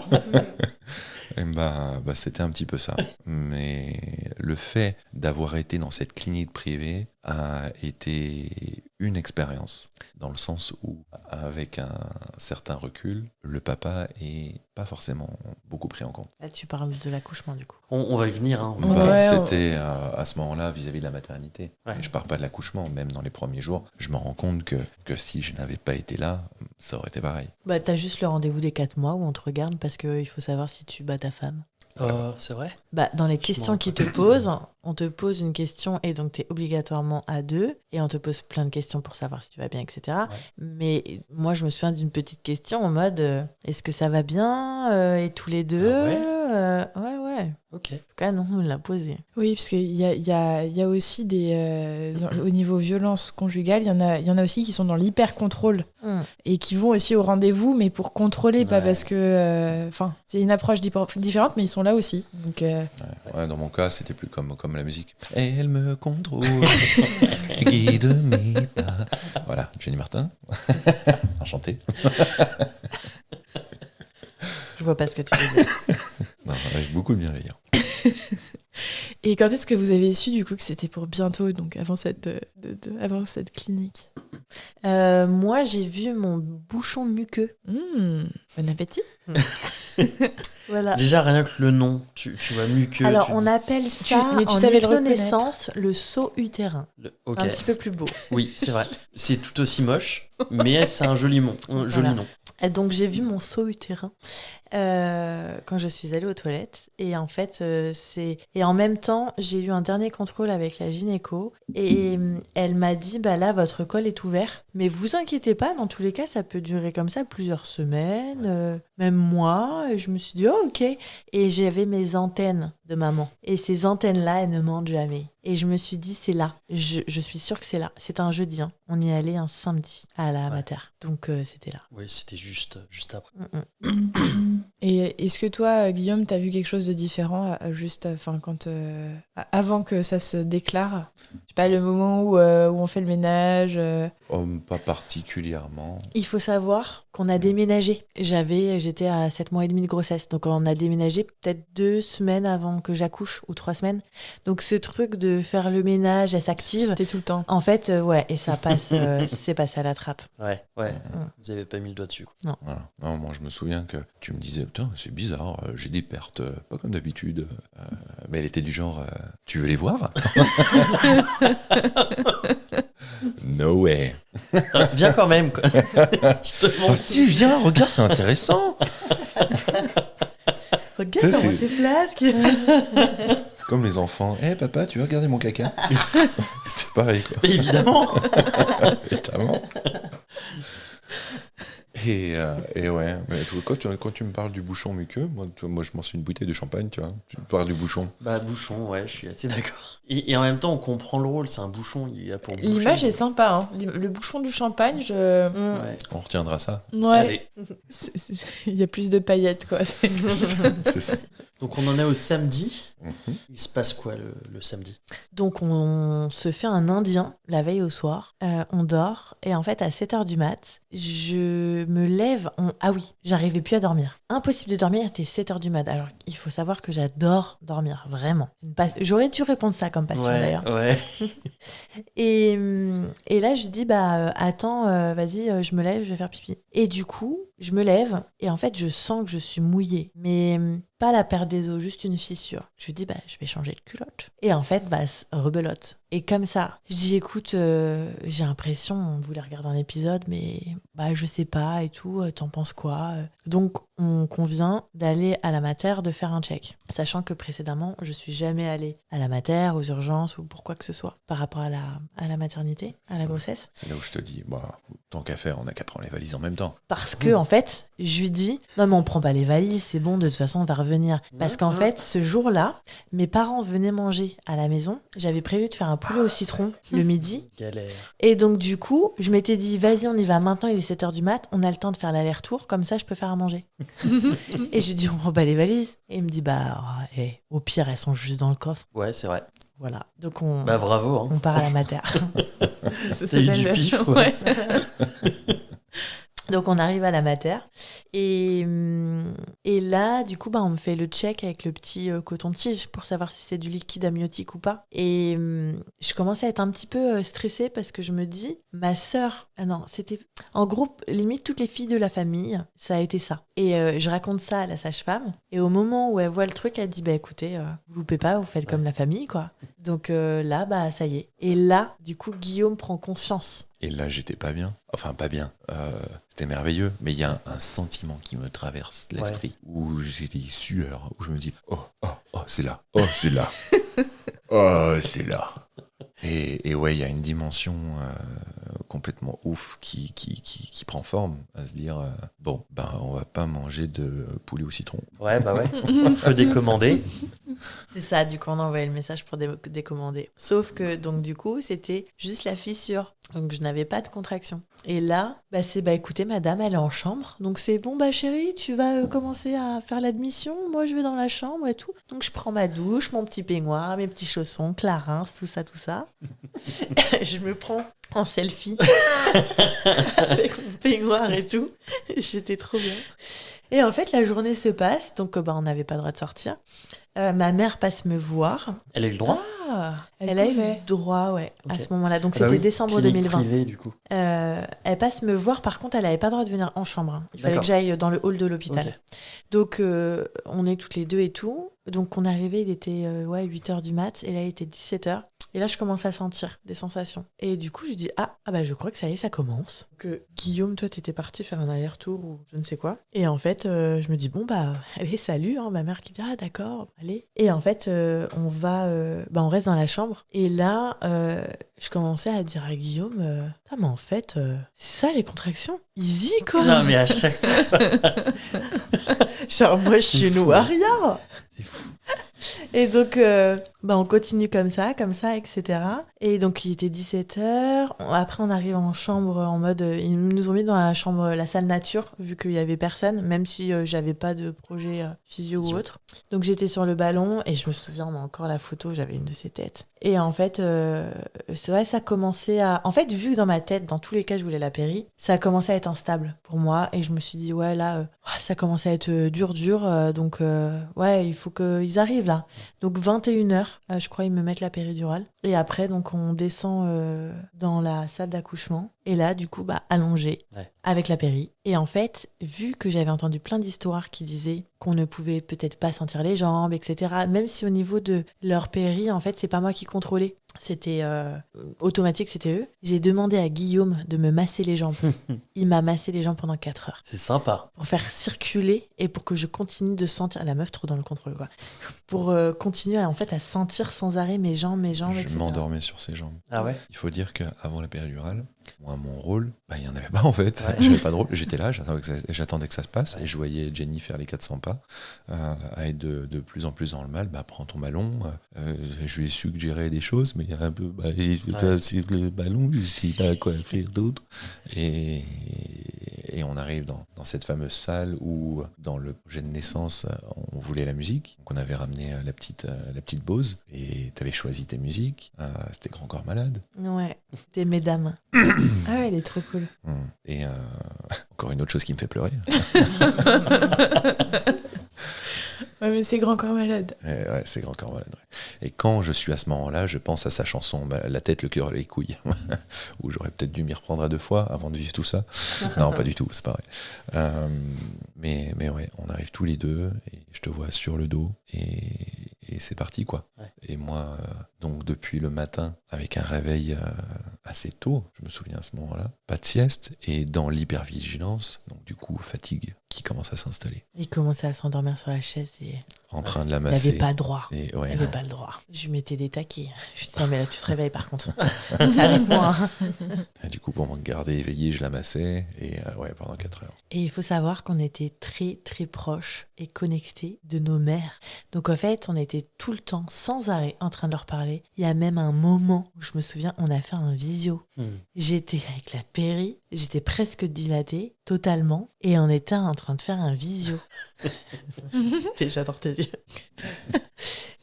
Et c'était un petit peu ça. Mais le fait d'avoir été dans cette clinique privée a été une expérience, dans le sens où, avec un certain recul, le papa est pas forcément beaucoup pris en compte. Là, tu parles de l'accouchement, du coup. On va y venir. Hein. Ouais, C'était à ce moment-là vis-à-vis de la maternité. Ouais. Et je parle pas de l'accouchement, même dans les premiers jours, je me rends compte que si je n'avais pas été là, ça aurait été pareil. Bah, t'as juste le rendez-vous des 4 mois où on te regarde parce qu'il faut savoir si tu bats ta femme. C'est vrai? Bah, dans les Je questions m'en qu'ils te posent, on te pose une question et donc tu es obligatoirement à 2 et on te pose plein de questions pour savoir si tu vas bien, etc. Ouais. Mais moi, je me souviens d'une petite question en mode est-ce que ça va bien et tous les deux ouais. Ok. En tout cas, non, on l'a posé. Oui, parce qu'il y a aussi des... au niveau violence conjugale, il y en a aussi qui sont dans l'hyper-contrôle et qui vont aussi au rendez-vous, mais pour contrôler, pas Ouais. parce que... Enfin, c'est une approche différente, mais ils sont là aussi. Donc, Ouais, dans mon cas, c'était plus comme la musique. Elle me contrôle, guide mes pas. Voilà, Jenny Martin. Enchanté. Je vois pas ce que tu veux dire. Non, avec beaucoup de bienveillance. Et quand est-ce que vous avez su du coup que c'était pour bientôt, donc avant cette clinique? Moi, j'ai vu mon bouchon muqueux. Bon appétit. Voilà. Déjà, rien que le nom, tu vois muqueux. Alors, tu on dis- appelle ça mais tu en savais le hypnonaissance le saut utérin. Ok. C'est un petit peu plus beau. Oui, c'est vrai. C'est tout aussi moche, mais c'est un joli nom. Joli Voilà. nom. Et donc j'ai vu mon saut utérin quand je suis allée aux toilettes et en fait et en même temps j'ai eu un dernier contrôle avec la gynéco et elle m'a dit bah là votre col est ouvert mais vous inquiétez pas, dans tous les cas ça peut durer comme ça plusieurs semaines même mois. Et je me suis dit oh, ok, et j'avais mes antennes de maman et ces antennes là elles ne mentent jamais et je me suis dit c'est là, je suis sûre que c'est là. C'était un jeudi, hein. On y allait un samedi à la mater, donc c'était là. Oui, c'était juste après. Et est-ce que toi, Guillaume, t'as vu quelque chose de différent avant que ça se déclare? Je sais pas, le moment où on fait le ménage, Pas particulièrement. Il faut savoir qu'on a déménagé. J'étais à 7 mois et demi de grossesse. Donc, on a déménagé peut-être 2 semaines avant que j'accouche ou 3 semaines. Donc, ce truc de faire le ménage, elle s'active. C'était tout le temps. En fait, ouais, et ça passe, c'est passé à la trappe. Ouais. Vous avez pas mis le doigt dessus, quoi. Voilà. Non, moi, je me souviens que tu me disais, putain, c'est bizarre, j'ai des pertes, pas comme d'habitude. Mais elle était du genre, tu veux les voir? No way. Viens quand même, quoi. Je te demande. Oh, si, viens, regarde, c'est intéressant. Regarde Ça, comment c'est- c'est flasque. C'est comme les enfants. Hé, papa, tu veux regarder mon caca? C'est pareil, quoi. Évidemment. Évidemment. Et ouais, mais quand tu me parles du bouchon muqueux, moi je m'en suis une bouteille de champagne, tu vois. Tu me parles du bouchon. Bah, bouchon, ouais, je suis assez d'accord. Et en même temps, on comprend le rôle, c'est un bouchon, il y a pour boucher. L'image est sympa, hein. Le bouchon du champagne, Ouais. On retiendra ça. Ouais. Allez. Il y a plus de paillettes, quoi. C'est ça. Donc, on en est au samedi. Mhm. Il se passe quoi le samedi? Donc, on se fait un indien la veille au soir. On dort. Et en fait, à 7h du mat, je me lève. Ah oui, j'arrivais plus à dormir. Impossible de dormir, c'était 7h du mat. Alors, il faut savoir que j'adore dormir, vraiment. J'aurais dû répondre ça comme passion, d'ailleurs. Ouais. Et là, je dis, attends, vas-y, je me lève, je vais faire pipi. Et du coup, je me lève et en fait, je sens que je suis mouillée. Mais pas la perte des os, juste une fissure. Je dis, je vais changer de culotte. Et en fait, rebelote. Et comme ça, je dis, écoute, j'ai l'impression, on voulait regarder un épisode, mais je sais pas et tout, t'en penses quoi? Donc, on convient d'aller à la mater, de faire un check. Sachant que précédemment, je suis jamais allée à la mater, aux urgences ou pour quoi que ce soit, par rapport à la maternité, à la grossesse. C'est là où je te dis, tant qu'à faire, on n'a qu'à prendre les valises en même temps. Parce que, en fait, je lui dis, non, mais on prend pas les valises, c'est bon, de toute façon, on va revenir. Parce qu'en fait, ce jour-là, mes parents venaient manger à la maison. J'avais prévu de faire un poulet au citron le midi. Galère. Et donc, du coup, je m'étais dit, vas-y, on y va maintenant, il est 7h du mat, on a le temps de faire l'aller-retour, comme ça, je peux faire à manger. Et j'ai dit, on prend pas les valises. Et il me dit, au pire, elles sont juste dans le coffre. Ouais, c'est vrai. Voilà. Donc, on Bravo, hein. part à la mater. T'as eu du pif, quoi. Ouais. Donc on arrive à la mater et là du coup on me fait le check avec le petit coton-tige pour savoir si c'est du liquide amniotique ou pas. Et je commence à être un petit peu stressée parce que je me dis ma sœur, c'était en gros limite toutes les filles de la famille, ça a été ça. Et je raconte ça à la sage-femme et au moment où elle voit le truc, elle dit écoutez, vous loupez pas, vous faites comme la famille quoi. Donc là ça y est. Et là du coup Guillaume prend conscience. Et là, j'étais pas bien. Enfin, pas bien. C'était merveilleux. Mais il y a un sentiment qui me traverse l'esprit. Où j'ai des sueurs. Où je me dis, oh, c'est là. Oh, c'est là. Oh, c'est là. Et ouais, il y a une dimension complètement ouf qui prend forme. À se dire, on va pas manger de poulet au citron. Ouais. Faut décommander. C'est ça, du coup on a envoyé le message pour décommander. Sauf que donc du coup c'était juste la fissure, donc je n'avais pas de contraction. Et là, écoutez madame, elle est en chambre, donc c'est bon chérie, tu vas commencer à faire l'admission, moi je vais dans la chambre et tout. Donc je prends ma douche, mon petit peignoir, mes petits chaussons, Clarins, tout ça. Je me prends en selfie avec mon peignoir et tout. J'étais trop bien. Et en fait, la journée se passe, donc on n'avait pas le droit de sortir. Ma mère passe me voir. Elle a eu le droit? Elle a eu le droit, ouais, Ok. à ce moment-là. Donc Ah bah c'était oui, décembre clinique 2020. privée, du coup. Elle passe me voir, par contre, elle n'avait pas le droit de venir en chambre. Hein. Il fallait D'accord. que j'aille dans le hall de l'hôpital. Ok. Donc on est toutes les deux et tout. Donc on est arrivé, il était 8h du mat, et là il était 17h. Et là, je commence à sentir des sensations. Et du coup, je dis, je crois que ça y est, ça commence. Que Guillaume, toi, t'étais parti faire un aller-retour ou je ne sais quoi. Et en fait, je me dis, allez, salut, hein, ma mère qui dit, d'accord, allez. Et en fait, on reste dans la chambre. Et là, je commençais à dire à Guillaume, mais en fait, c'est ça les contractions. Easy, quoi. Non, mais à chaque fois. Genre, moi, je suis une fou. warrior. C'est fou. Et donc, on continue comme ça, etc. Et donc, il était 17h. Après, on arrive en chambre en mode... Ils nous ont mis dans la chambre, la salle nature, vu qu'il y avait personne, même si j'avais pas de projet physio ou autre. Donc, j'étais sur le ballon et je me souviens, on a encore la photo, j'avais une de ses têtes. Et en fait, c'est vrai, ça commençait à... En fait, vu que dans ma tête, dans tous les cas, je voulais la péri, ça a commencé à être instable pour moi. Et je me suis dit, ouais, là, ça commence à être dur. Donc, ouais, il faut qu'ils arrivent là. Donc, 21h, je crois, ils me mettent la péridurale. Et après, donc, on descend dans la salle d'accouchement. Et là, du coup, allongé, avec la péri. Et en fait, vu que j'avais entendu plein d'histoires qui disaient qu'on ne pouvait peut-être pas sentir les jambes, etc., même si au niveau de leur péri, en fait, c'est pas moi qui contrôlais. C'était automatique, c'était eux. J'ai demandé à Guillaume de me masser les jambes. Il m'a massé les jambes pendant 4 heures. C'est sympa. Pour faire circuler et pour que je continue de sentir... La meuf trop dans le contrôle, quoi. Pour continuer en fait, à sentir sans arrêt mes jambes, Je etc. m'endormais sur ses jambes. Ah ouais? Il faut dire qu'avant la péridurale, moi, mon rôle, il n'y en avait pas en fait. J'avais pas de rôle. J'étais là, j'attendais que ça se passe et je voyais Jenny faire les 400 pas, à être de plus en plus dans le mal. Prends ton ballon. Je lui ai suggéré des choses, mais il y a un peu, c'est le ballon, je sais pas quoi faire d'autre. Et on arrive dans cette fameuse salle où, dans le projet de naissance, on voulait la musique. Donc on avait ramené la petite Bose et tu avais choisi tes musiques. C'était Grand Corps Malade. Ouais, c'était Mesdames. Ah, elle est trop cool. Et encore une autre chose qui me fait pleurer. Ouais, mais c'est Grand Corps Malade. Ouais, c'est Grand Corps Malade. Ouais. Et quand je suis à ce moment-là, je pense à sa chanson La tête, le cœur et les couilles, où j'aurais peut-être dû m'y reprendre à 2 fois avant de vivre tout ça. Non, pas du tout, c'est pas vrai. Mais ouais, on arrive tous les deux et je te vois sur le dos et c'est parti, quoi. Ouais. Et moi, donc depuis le matin, avec un réveil assez tôt, je me souviens à ce moment-là, pas de sieste et dans l'hypervigilance, donc du coup fatigue qui commence à s'installer. Il commençait à s'endormir sur la chaise et... En train de la masser. Il n'avait pas droit. Et, il n'avait pas le droit. Je lui mettais des taquets. Je lui disais, mais là, tu te réveilles par contre. T'es avec moi. Et du coup, pour me garder éveillé, je la massais et pendant 4 heures. Et il faut savoir qu'on était très, très proches et connectés de nos mères. Donc en fait, on était tout le temps, sans arrêt, en train de leur parler. Il y a même un moment où je me souviens, on a fait un visio. J'étais avec la péri, j'étais presque dilatée, totalement, et on était en train de faire un visio. J'adore tes yeux.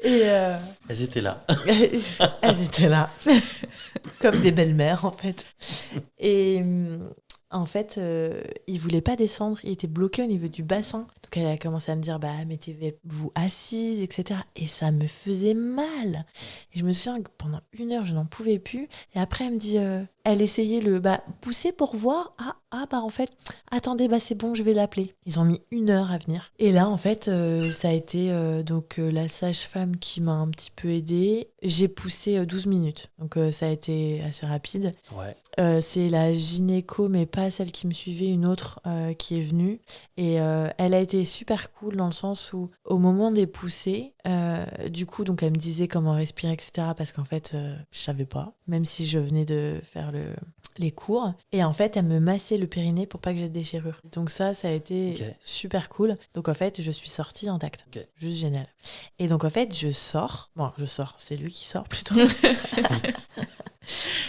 Et elles étaient là. Elles étaient là. Comme des belles-mères, en fait. Et en fait, il voulait pas descendre, il était bloqué au niveau du bassin. Donc elle a commencé à me dire, mettez-vous assise, etc. Et ça me faisait mal. Et je me souviens que pendant 1 heure, je n'en pouvais plus. Et après, elle me dit, elle essayait pousser pour voir. En fait, attendez, c'est bon, je vais l'appeler. Ils ont mis 1 heure à venir. Et là, en fait, ça a été la sage-femme qui m'a un petit peu aidée. J'ai poussé 12 minutes. Donc ça a été assez rapide. Ouais. C'est la gynéco, mais pas celle qui me suivait, une autre qui est venue. Et elle a été super cool dans le sens où, au moment des poussées, du coup, donc elle me disait comment respirer, etc. Parce qu'en fait, je savais pas, même si je venais de faire les cours. Et en fait, elle me massait le périnée pour pas que j'ai de déchirure. Donc ça a été super cool. Donc en fait, je suis sortie intacte. Juste génial. Et donc en fait, je sors, c'est lui qui sort plutôt.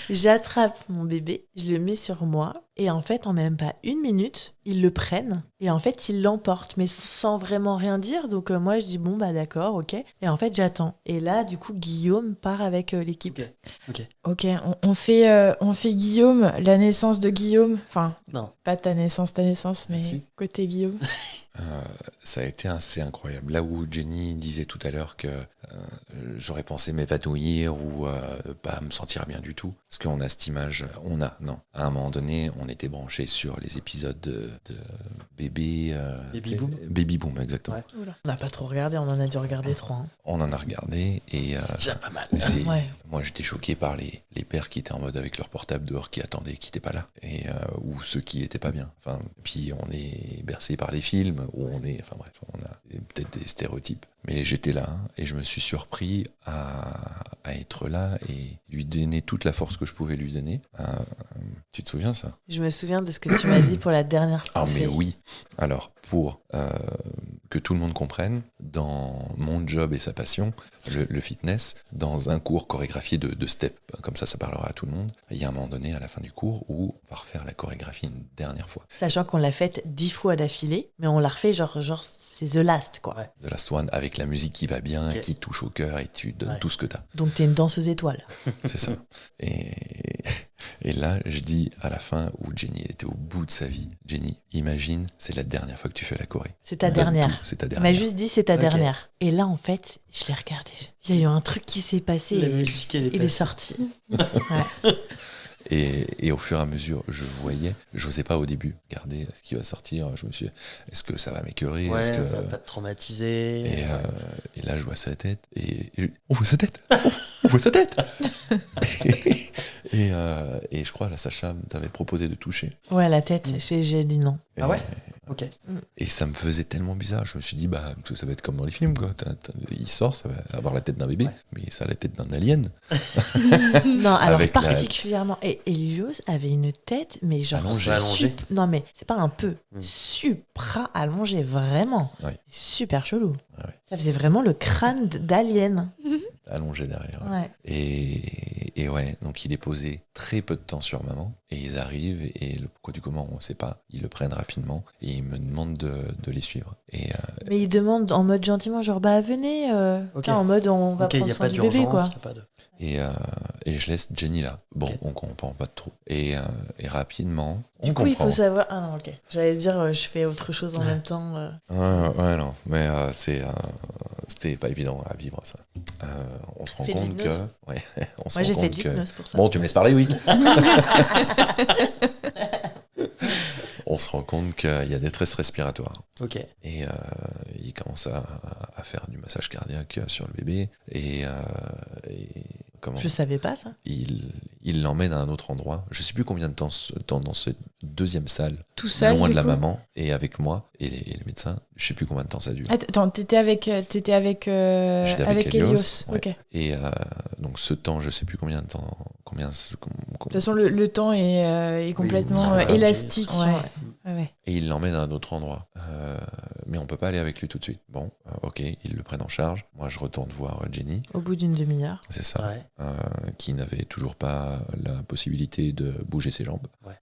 J'attrape mon bébé, je le mets sur moi et en fait en même pas 1 minute, ils le prennent et en fait ils l'emportent mais sans vraiment rien dire. Donc moi je dis d'accord, ok. Et en fait j'attends. Et là du coup Guillaume part avec l'équipe. Ok, on fait Guillaume, la naissance de Guillaume. Enfin, non, pas ta naissance, mais côté Guillaume. Ça a été assez incroyable. Là où Jenny disait tout à l'heure que j'aurais pensé m'évanouir ou pas me sentir bien du tout, parce qu'on a cette image, à un moment donné, on était branché sur les épisodes de Baby Boom. Baby Boom, exactement. Ouais. On n'a pas trop regardé, on en a dû regarder 3. Hein. On en a regardé et c'est déjà pas mal. Moi, j'étais choqué par les pères qui étaient en mode avec leur portable dehors, qui attendaient, qui n'étaient pas là, et ou ceux qui n'étaient pas bien. Enfin, puis on est bercé par les films où on est, enfin bref, on a peut-être des stéréotypes. Mais j'étais là et je me suis surpris à être là et lui donner toute la force que je pouvais lui donner. Tu te souviens ça ? Je me souviens de ce que tu m'as dit pour la dernière poussée. Ah mais oui. Alors, pour que tout le monde comprenne, dans mon job et sa passion, le fitness, dans un cours chorégraphié de step. Comme ça parlera à tout le monde. Il y a un moment donné, à la fin du cours, où on va refaire la chorégraphie une dernière fois. Sachant qu'on l'a faite 10 fois d'affilée, mais on l'a refait genre c'est The Last, quoi. Ouais. De Last One, avec la musique qui va bien, Ok. qui touche au cœur, et tu donnes tout ce que tu as. Donc t'es une danseuse étoile. C'est ça. Et là, je dis à la fin, où Jenny était au bout de sa vie, Jenny, imagine, c'est la dernière fois que tu fais la choré. C'est ta Donne dernière. tout, c'est ta Elle dernière. m'a juste dit c'est ta Ok. dernière. Et là, en fait, je l'ai regardé. Il y a eu un truc qui s'est passé La et musique, elle est il est passée. sorti. Ouais. Et au fur et à mesure, je voyais, j'osais pas au début regarder ce qui va sortir. Je me suis dit, est-ce que ça va m'écœurer? Ouais, Est-ce que... va pas te traumatiser. Et là, je vois sa tête. On voit sa tête. On voit sa tête. et je crois, la sage-femme t'avait proposé de toucher. Ouais, la tête, j'ai dit non. Ah ouais. Ok. Et ça me faisait tellement bizarre. Je me suis dit, ça va être comme dans les films, quoi. Il sort, ça va avoir la tête d'un bébé, mais ça a la tête d'un alien. Non, alors Avec la- particulièrement. Et Elios avait une tête, mais genre. Allongée. Non, mais c'est pas un peu. Mm. Supra allongé, vraiment. Ouais. Super chelou. Ouais. Ça faisait vraiment le crâne d'alien. Allongé derrière. Ouais. Et ouais, donc il est posé très peu de temps sur maman, et ils arrivent, et le pourquoi du comment, on ne sait pas. Ils le prennent rapidement, et ils me demandent de les suivre. Et Mais il demande en mode gentiment, genre, bah venez. Ok. Tiens, en mode, on va Ok, il prendre n'y a soin pas du bébé, d'urgence, quoi. y a pas de... et je laisse Jenny là. Bon, Ok. on comprend pas trop. Et rapidement, on Du coup, il comprend. faut savoir. Ah non, ok. J'allais dire, je fais autre chose en même temps. Ouais, non, mais c'était pas évident à vivre, ça. On se rend Fais de compte que... l'hypnose. Ouais, on se Moi, j'ai rend fait compte de que... l'hypnose pour ça. Bon, tu me laisses parler, oui. On se rend compte qu'il y a détresse respiratoire. Ok. Et il commence à faire du massage cardiaque sur le bébé. Et comment Je savais pas ça. il l'emmène à un autre endroit. Je sais plus combien de temps dans cette deuxième salle, Tout seul. loin du de la coup maman, et avec moi et les médecins. Je sais plus combien de temps ça dure. Attends, t'étais avec J'étais avec Elios, Elios. ouais. Ok. De Et donc ce temps, je sais plus combien de temps. toute façon, le temps est complètement Oui, élastique. ouais. Ouais. Et il l'emmène à un autre endroit. Mais on peut pas aller avec lui tout de suite. Bon, ok, ils le prennent en charge. Moi, je retourne voir Jenny, Au bout d'une demi-heure. c'est ça, Ouais. qui n'avait toujours pas la possibilité de bouger ses jambes. Ouais.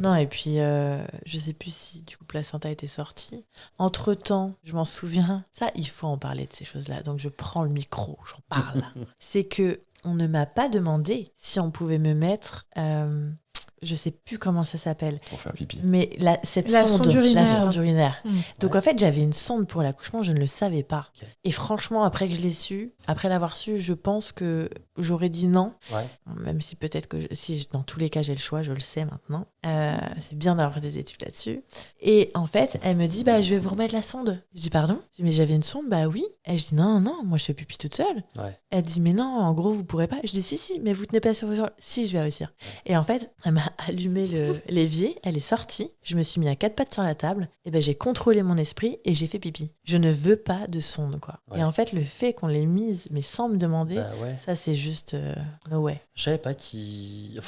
Non, et puis, je sais plus si du coup placenta était sorti. Entre-temps, je m'en souviens, ça, il faut en parler de ces choses-là. Donc, je prends le micro, j'en parle. C'est que on ne m'a pas demandé si on pouvait me mettre, je sais plus comment ça s'appelle, Pour faire pipi. mais cette La sonde, sonde urinaire. la sonde urinaire. Mm. Donc Ouais. en fait, j'avais une sonde pour l'accouchement, je ne le savais pas. Ok. Et franchement, après que je l'ai su, après l'avoir su, je pense que j'aurais dit non. Ouais. Même si peut-être que dans tous les cas j'ai le choix, je le sais maintenant. C'est bien d'avoir des études là-dessus. Et en fait, elle me dit bah je vais vous remettre la sonde. Je dis pardon. Je dis mais j'avais une sonde, bah oui. Et je dis non, moi je fais pipi toute seule. Ouais. Elle dit mais non, en gros vous pourrez pas. Je dis si, mais vous tenez pas sur vos jambes. Si, je vais réussir. Et en fait, elle m'a allumé l'évier, elle est sortie. Je me suis mis à 4 pattes sur la table. Et ben j'ai contrôlé mon esprit et j'ai fait pipi. Je ne veux pas de sonde quoi. Ouais. Et en fait, le fait qu'on l'ait mise mais sans me demander, Bah ouais. ça c'est juste no way. Je savais pas qu'il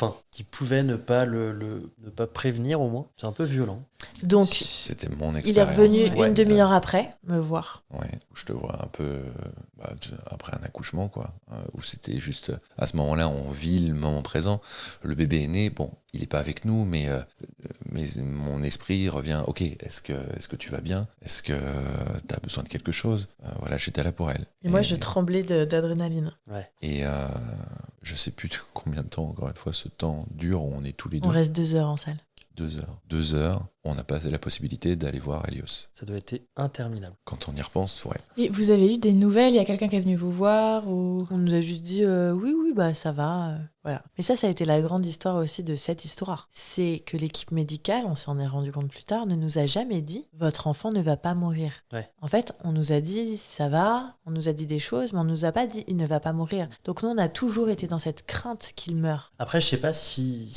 pouvait ne pas ne pas prévenir au moins. C'est un peu violent. Donc C'était mon il est expérience. revenu Ouais. une demi-heure après me voir. Ouais, où je te vois un peu après un accouchement, quoi. Où c'était juste. À ce moment-là, on vit le moment présent. Le bébé est né, bon, il n'est pas avec nous, mais mon esprit revient. Ok, est-ce que tu vas bien? Est-ce que tu as besoin de quelque chose? Voilà, j'étais là pour elle. Et moi, je tremblais d'adrénaline. Et je sais plus combien de temps, encore une fois, ce temps dure où on est tous les deux. On reste 2 heures en salle. 2 heures. 2 heures, on n'a pas la possibilité d'aller voir Elios. Ça doit être interminable. Quand on y repense, ouais. Et vous avez eu des nouvelles? Il y a quelqu'un qui est venu vous voir ou... On nous a juste dit oui, bah ça va. Voilà. Mais ça a été la grande histoire aussi de cette histoire. C'est que l'équipe médicale, on s'en est rendu compte plus tard, ne nous a jamais dit votre enfant ne va pas mourir. Ouais. En fait, on nous a dit ça va, on nous a dit des choses, mais on nous a pas dit il ne va pas mourir. Donc nous, on a toujours été dans cette crainte qu'il meure. Après, je sais pas si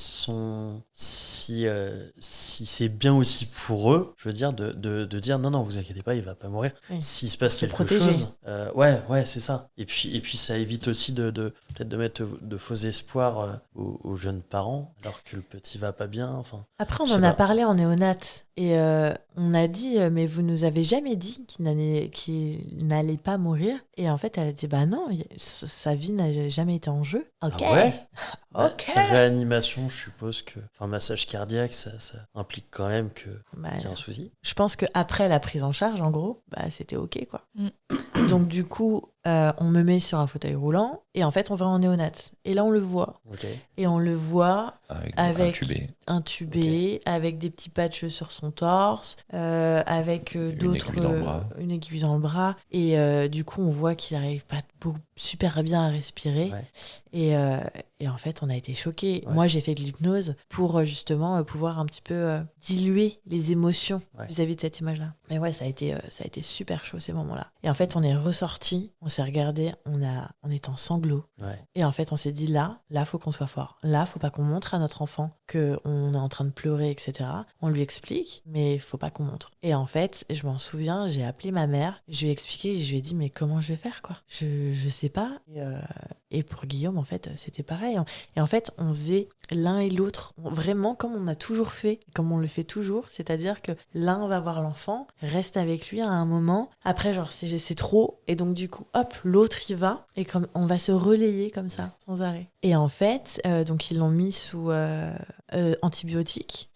c'est bien bien aussi pour eux, je veux dire, de dire non, vous inquiétez pas, il va pas mourir. Oui. S'il se passe Se quelque protéger. chose, ouais, c'est ça. Et puis ça évite aussi peut-être de mettre de faux espoirs aux jeunes parents, alors que le petit va pas bien. Enfin, Après, on je en sais a pas. parlé en néonate et on a dit mais vous nous avez jamais dit qu'il n'allait pas mourir. Et en fait, elle a dit bah non, sa vie n'a jamais été en jeu. Ok. Ah ouais. Ok. Réanimation, je suppose que, enfin, massage cardiaque, ça implique quand même Bah, qu'il y a un souci. je pense qu'après la prise en charge, en gros, bah, c'était ok quoi. Mm. Donc du coup, on me met sur un fauteuil roulant et en fait, on va en néonate. Et là, on le voit. Ok. Et on le voit Avec intubé. intubé, avec des petits patchs sur son torse, avec d'autres... aiguille dans le bras. Une aiguille dans le bras. Et du coup, on voit qu'il n'arrive pas super bien à respirer. Ouais. Et en fait, on a été choqués. Ouais. Moi, j'ai fait de l'hypnose pour justement pouvoir un petit peu diluer les émotions Ouais. vis-à-vis de cette image-là. Mais ouais, ça a été super chaud ces moments-là. Et en fait, on est ressorti, on s'est regardé, on est en sanglots. Ouais. Et en fait, on s'est dit là, faut qu'on soit fort. Là, faut pas qu'on montre à notre enfant qu'on est en train de pleurer, etc. On lui explique, mais faut pas qu'on montre. Et en fait, je m'en souviens, j'ai appelé ma mère, je lui ai expliqué, je lui ai dit, mais comment je vais faire, quoi? Je sais pas. Et pour Guillaume, en fait, c'était pareil. Et en fait, on faisait l'un et l'autre, vraiment comme on a toujours fait, comme on le fait toujours. C'est-à-dire que l'un va voir l'enfant, reste avec lui à un moment. Après, genre, c'est trop. Et donc, du coup, hop, l'autre y va. Et comme on va se relayer comme ça, sans arrêt. Et en fait, donc ils l'ont mis sous antibiotiques.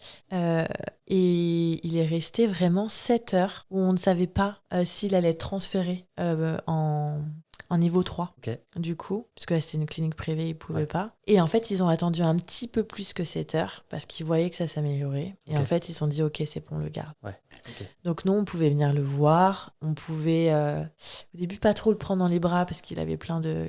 Et il est resté vraiment 7 heures où on ne savait pas s'il allait être transféré en niveau 3, Ok. du coup, parce que là, c'était une clinique privée, ils ne pouvaient Ouais. pas. Et en fait, ils ont attendu un petit peu plus que 7 heures, parce qu'ils voyaient que ça s'améliorait. Et Ok. en fait, ils se sont dit, ok, c'est bon, on le garde. Ouais. Ok. Donc nous, on pouvait venir le voir, on pouvait au début pas trop le prendre dans les bras, parce qu'il avait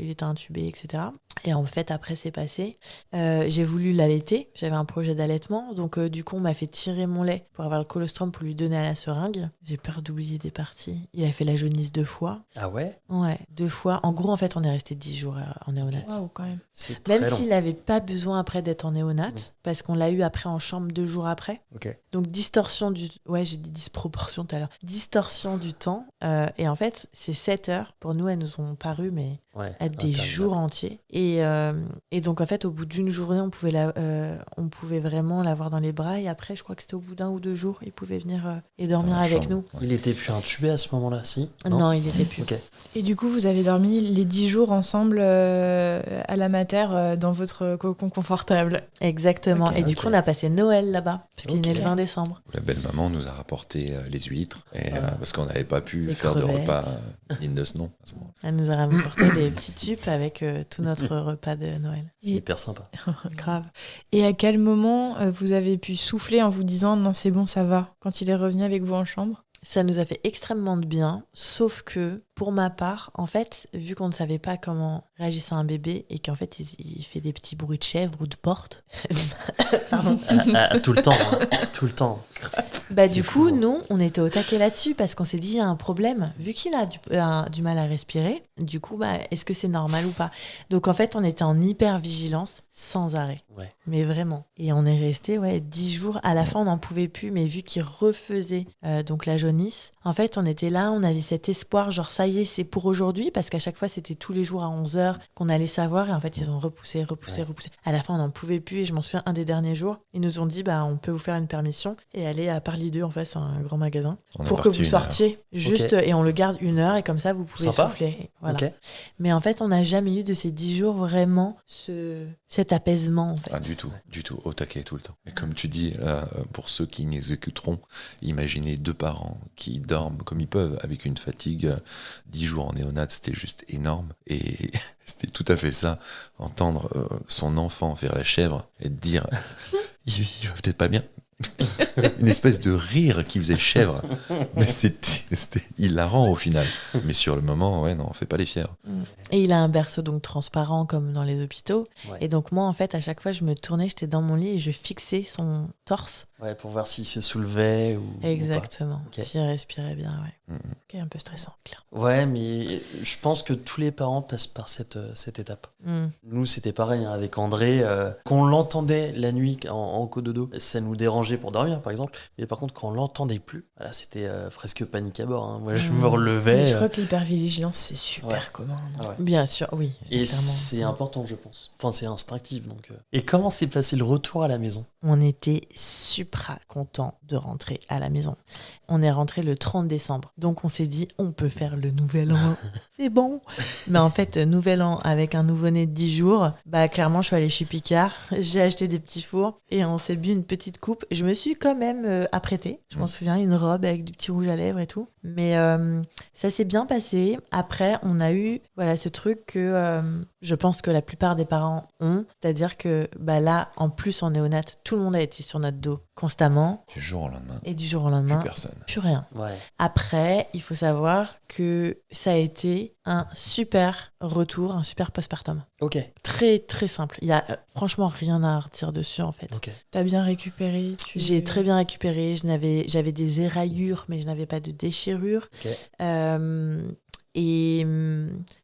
il était intubé, etc. Et en fait, après, c'est passé. J'ai voulu l'allaiter, j'avais un projet d'allaitement, donc du coup, on m'a fait tirer mon lait pour avoir le colostrum pour lui donner à la seringue. J'ai peur d'oublier des parties. Il a fait la jaunisse 2 fois. Ah ouais. Ouais, 2 fois. En gros, en fait, on est resté 10 jours en néonate. Waouh, quand même. C'est très Même long. s'il n'avait pas besoin après d'être en néonate, parce qu'on l'a eu après en chambre 2 jours après. Ok. Donc distorsion du... Ouais, j'ai dit disproportion tout à l'heure. Distorsion du temps. Et en fait, ces 7 heures, pour nous, elles nous ont paru, mais Ouais. être des Interminable. jours entiers. Et donc, en fait, au bout d'une journée, on pouvait vraiment l'avoir dans les bras. Et après, je crois que c'était au bout d'1 ou 2 jours, il pouvait venir et dormir Dans la avec chambre. nous. Il était plus intubé à ce moment-là, si? Non, il était plus. Ok. Et du coup, vous avez dormi les 10 jours ensemble à la mater dans votre cocon confortable. Exactement. Ok. Et du Ok. coup, on a passé Noël là-bas, parce qu'il est né Ok. le 20 décembre. La belle-maman nous a rapporté les huîtres, parce qu'on n'avait pas pu Les faire de crevettes. repas dignes de ce nom à ce moment. Elle nous a rapporté les petits tubes avec tout notre repas de Noël. C'est Et- hyper sympa. Grave. Et à quel moment vous avez pu souffler en vous disant non, c'est bon, ça va, quand il est revenu avec vous en chambre? Ça nous a fait extrêmement de bien, sauf que pour ma part, en fait, vu qu'on ne savait pas comment réagissait un bébé et qu'en fait il fait des petits bruits de chèvre ou de porte, pardon. Tout le temps. Hein. Tout le temps. Bah C'est du fou, coup, hein. nous, on était au taquet là-dessus parce qu'on s'est dit il y a un problème. Vu qu'il a du mal à respirer, du coup, bah, est-ce que c'est normal ou pas? Donc en fait, on était en hyper vigilance sans arrêt. Ouais. Mais vraiment. Et on est resté 10 jours. À la fin, on n'en pouvait plus, mais vu qu'il refaisait donc la jaunisse, en fait, on était là, on avait cet espoir, genre ça y est, c'est pour aujourd'hui, parce qu'à chaque fois, c'était tous les jours à 11h qu'on allait savoir, et en fait, ils ont repoussé. À la fin, on n'en pouvait plus, et je m'en souviens, un des derniers jours, ils nous ont dit, bah, on peut vous faire une permission, et aller à Parly 2, en fait, c'est un grand magasin, On est pour que parti vous 1 heure. sortiez, juste, et on le garde 1 heure, et comme ça, vous pouvez Sympa. souffler. Voilà. Ok. Mais en fait, on n'a jamais eu de ces 10 jours vraiment cet apaisement, en fait. Ah, du tout, au taquet tout le temps. Et comme tu dis, là, pour ceux qui n'exécuteront, imaginez 2 parents qui dorment comme ils peuvent avec une fatigue. 10 jours en néonate, c'était juste énorme. Et c'était tout à fait ça, entendre son enfant faire la chèvre et te dire il va peut-être pas bien. Une espèce de rire qui faisait chèvre. Mais c'était hilarant au final. Mais sur le moment, ouais, non, on fait pas les fiers. Et il a un berceau donc transparent comme dans les hôpitaux. Ouais. Et donc moi, en fait, à chaque fois, je me tournais, j'étais dans mon lit et je fixais son torse. Ouais, pour voir s'il se soulevait ou Exactement. Ok. S'il respirait bien, ouais. Ok, un peu stressant, clair. pas. Ouais, mais je pense que tous les parents passent par cette étape. Nous, c'était pareil hein, avec André. Qu'on l'entendait la nuit en cododo, ça nous dérangeait manger pour dormir, par exemple. Mais par contre, quand on l'entendait plus, voilà, c'était presque panique à bord. Hein. Moi, je me relevais. Je crois que l'hypervigilance, c'est super Ouais. commun. non Ouais. Bien sûr, oui. Et clairement. c'est important, je pense. Enfin, c'est instinctif. Donc. Et comment s'est passé le retour à la maison? On était super contents de rentrer à la maison. On est rentré le 30 décembre. Donc on s'est dit, on peut faire le nouvel an. C'est bon. Mais en fait, nouvel an avec un nouveau-né de 10 jours, bah clairement, je suis allée chez Picard. J'ai acheté des petits fours et on s'est bu une petite coupe. Je me suis quand même apprêtée. Je m'en souviens, une robe avec du petit rouge à lèvres et tout. Mais ça s'est bien passé. Après, on a eu ce truc que je pense que la plupart des parents ont. C'est-à-dire que là, en plus en néonat, tout le monde a été sur notre dos constamment. Du jour au lendemain, Et du jour au lendemain, plus personne. plus rien. Ouais. Après, il faut savoir que ça a été un super retour, un super postpartum. Ok. Très, très simple. Il y a franchement rien à redire dessus, en fait. Ok. T'as bien récupéré J'ai très bien récupéré. J'avais des éraillures, mais je n'avais pas de déchirure. Ok. Et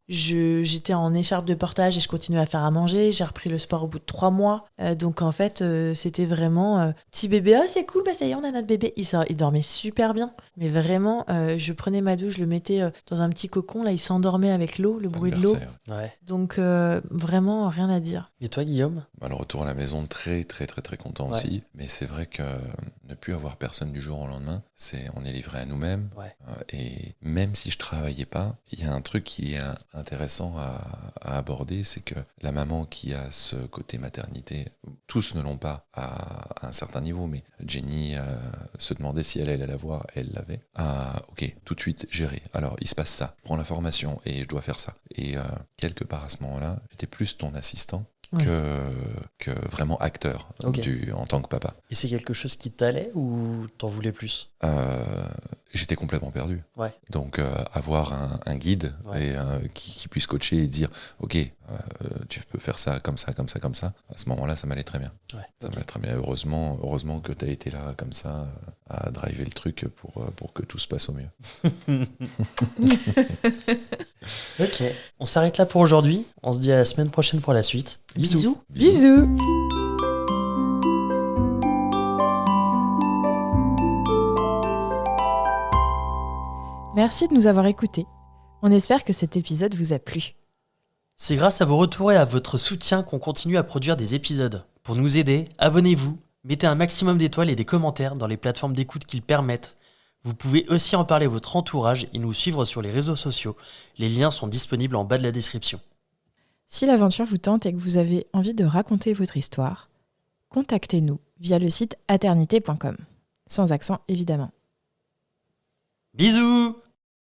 j'étais en écharpe de portage et je continuais à faire à manger. J'ai repris le sport au bout de 3 mois. Donc en fait, c'était vraiment petit bébé. Oh, c'est cool, ça y est, on a notre bébé. Il dormait super bien. Mais vraiment, je prenais ma douche, je le mettais dans un petit cocon. Là, il s'endormait avec l'eau, le Ça me bruit de l'eau. berçait, ouais. Ouais. Donc vraiment, rien à dire. Et toi, Guillaume? Le retour à la maison, très très très très content Ouais. aussi. Mais c'est vrai que ne plus avoir personne du jour au lendemain, on est livré à nous-mêmes. Ouais. Et même si je travaillais pas, il y a un truc qui est intéressant à aborder, c'est que la maman qui a ce côté maternité, tous ne l'ont pas à un certain niveau, mais Jenny se demandait si elle allait l'avoir, elle l'avait. Ok, tout de suite gérer. Alors il se passe ça, prends la formation et je dois faire ça. Et quelque part à ce moment-là, j'étais plus ton assistant. Ouais. Que vraiment acteur Ok. en tant que papa. Et c'est quelque chose qui t'allait ou t'en voulais plus? J'étais complètement perdu. Ouais. Donc avoir un guide Ouais. et, qui puisse coacher et dire ok, tu peux faire ça, comme ça, comme ça, comme ça, à ce moment-là ça m'allait très bien. Ouais. Ça m'allait très bien. Heureusement que tu as été là comme ça à driver le truc pour que tout se passe au mieux. Ok. On s'arrête là pour aujourd'hui. On se dit à la semaine prochaine pour la suite. Bisous. Bisous. Merci de nous avoir écoutés. On espère que cet épisode vous a plu. C'est grâce à vos retours et à votre soutien qu'on continue à produire des épisodes. Pour nous aider, abonnez-vous, mettez un maximum d'étoiles et des commentaires dans les plateformes d'écoute qui le permettent. Vous pouvez aussi en parler à votre entourage et nous suivre sur les réseaux sociaux. Les liens sont disponibles en bas de la description. Si l'aventure vous tente et que vous avez envie de raconter votre histoire, contactez-nous via le site aternité.com. Sans accent évidemment. Bisous!